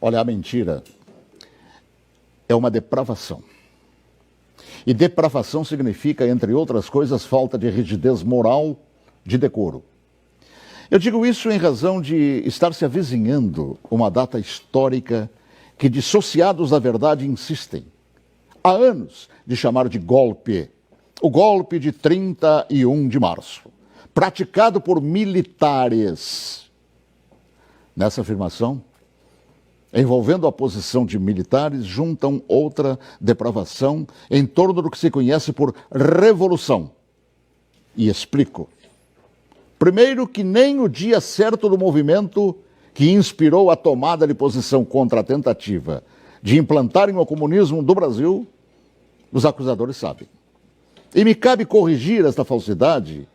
Olha, a mentira é uma depravação. E depravação significa, entre outras coisas, falta de rigidez moral, de decoro. Eu digo isso em razão de estar se avizinhando uma data histórica que dissociados da verdade insistem, há anos, de chamar de golpe. O golpe de 31 de março, praticado por militares. Nessa afirmação, envolvendo a posição de militares, juntam outra depravação em torno do que se conhece por revolução. E explico. Primeiro, que nem o dia certo do movimento que inspirou a tomada de posição contra a tentativa de implantarem o comunismo do Brasil, os acusadores sabem. E me cabe corrigir esta falsidade,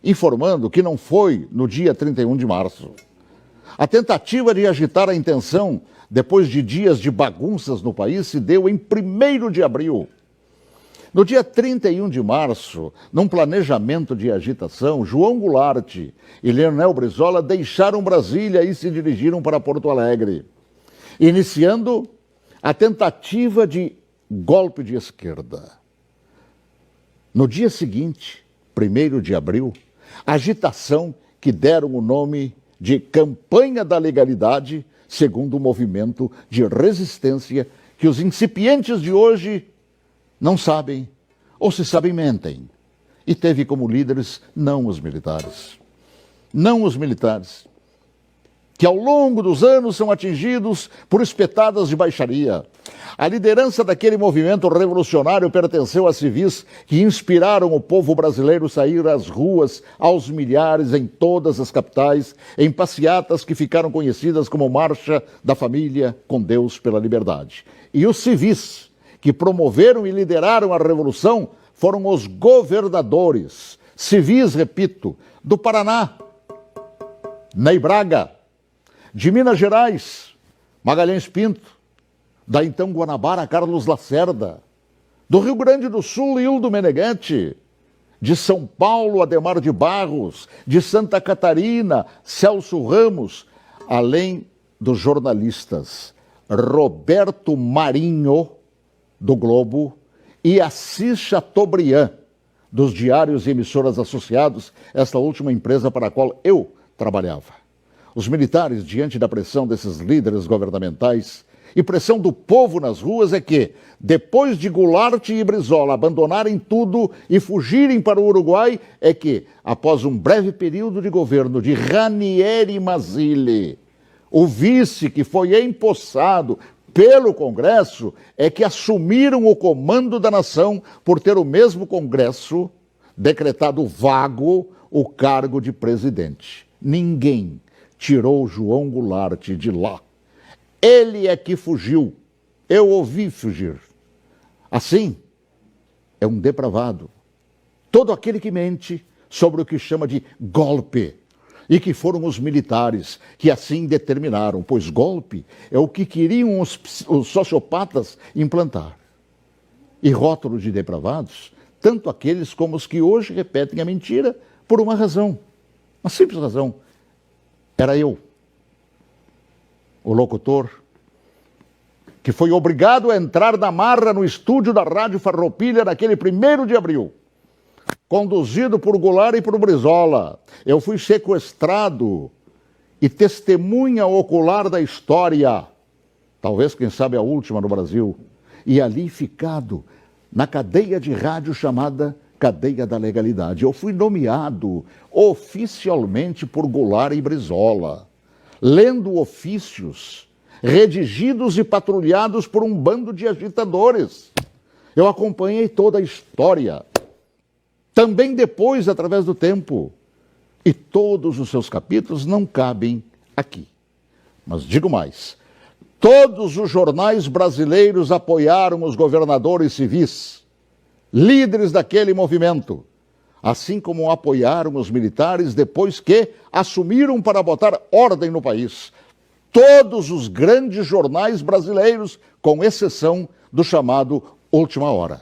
informando que não foi no dia 31 de março. A tentativa de agitar a intenção, depois de dias de bagunças no país, se deu em 1º de abril. No dia 31 de março, num planejamento de agitação, João Goulart e Leonel Brizola deixaram Brasília e se dirigiram para Porto Alegre, iniciando a tentativa de golpe de esquerda. No dia seguinte, 1º de abril, agitação que deram o nome de Campanha da Legalidade, segundo o movimento de resistência que os incipientes de hoje não sabem, ou se sabem, mentem. E teve como líderes não os militares. Não os militares, que ao longo dos anos são atingidos por espetadas de baixaria. A liderança daquele movimento revolucionário pertenceu a civis que inspiraram o povo brasileiro a sair às ruas aos milhares em todas as capitais, em passeatas que ficaram conhecidas como Marcha da Família com Deus pela Liberdade. E os civis que promoveram e lideraram a revolução foram os governadores, civis, repito, do Paraná, Ney Braga, de Minas Gerais, Magalhães Pinto, da então Guanabara, Carlos Lacerda, do Rio Grande do Sul, Hildo Meneghetti, de São Paulo, Adhemar de Barros, de Santa Catarina, Celso Ramos, além dos jornalistas Roberto Marinho, do Globo, e Assis Chateaubriand, dos diários e emissoras associados, esta última empresa para a qual eu trabalhava. Os militares, diante da pressão desses líderes governamentais e pressão do povo nas ruas, é que, depois de Goulart e Brizola abandonarem tudo e fugirem para o Uruguai, é que, após um breve período de governo de Ranieri Mazzilli, o vice que foi empossado pelo Congresso, é que assumiram o comando da nação por ter o mesmo Congresso decretado vago o cargo de presidente. Ninguém tirou João Goulart de lá. Ele é que fugiu. Eu ouvi fugir. Assim, é um depravado. Todo aquele que mente sobre o que chama de golpe. E que foram os militares que assim determinaram, pois golpe é o que queriam os sociopatas implantar. E rótulo de depravados, tanto aqueles como os que hoje repetem a mentira por uma razão. Uma simples razão. Era eu, o locutor, que foi obrigado a entrar na marra no estúdio da Rádio Farroupilha naquele 1º de abril, conduzido por Goulart e por Brizola. Eu fui sequestrado e testemunha ocular da história, talvez, quem sabe, a última no Brasil, e ali ficado na cadeia de rádio chamada Cadeia da Legalidade. Eu fui nomeado oficialmente por Goulart e Brizola, lendo ofícios redigidos e patrulhados por um bando de agitadores. Eu acompanhei toda a história, também depois, através do tempo, e todos os seus capítulos não cabem aqui. Mas digo mais, todos os jornais brasileiros apoiaram os governadores civis, líderes daquele movimento, assim como apoiaram os militares depois que assumiram para botar ordem no país. Todos os grandes jornais brasileiros, com exceção do chamado Última Hora.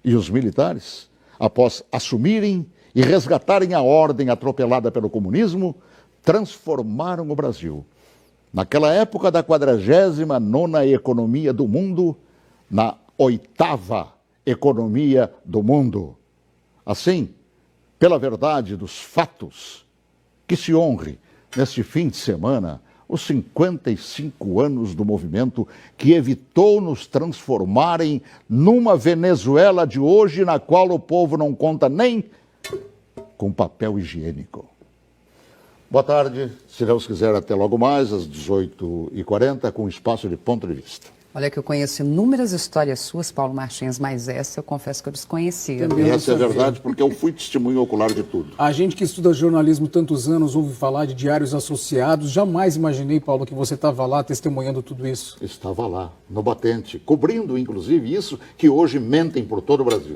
E os militares, após assumirem e resgatarem a ordem atropelada pelo comunismo, transformaram o Brasil naquela época da 49ª economia do mundo, na 8ª economia do mundo. Assim, pela verdade dos fatos, que se honre neste fim de semana os 55 anos do movimento que evitou nos transformarem numa Venezuela de hoje, na qual o povo não conta nem com papel higiênico. Boa tarde, se Deus quiser, até logo mais, às 18h40, com espaço de ponto de vista. Olha que eu conheço inúmeras histórias suas, Paulo Martins, mas essa eu confesso que eu desconhecia. E essa é verdade, porque eu fui testemunho ocular de tudo. A gente que estuda jornalismo tantos anos ouve falar de diários associados. Jamais imaginei, Paulo, que você estava lá testemunhando tudo isso. Estava lá, no batente, cobrindo, inclusive, isso que hoje mentem por todo o Brasil.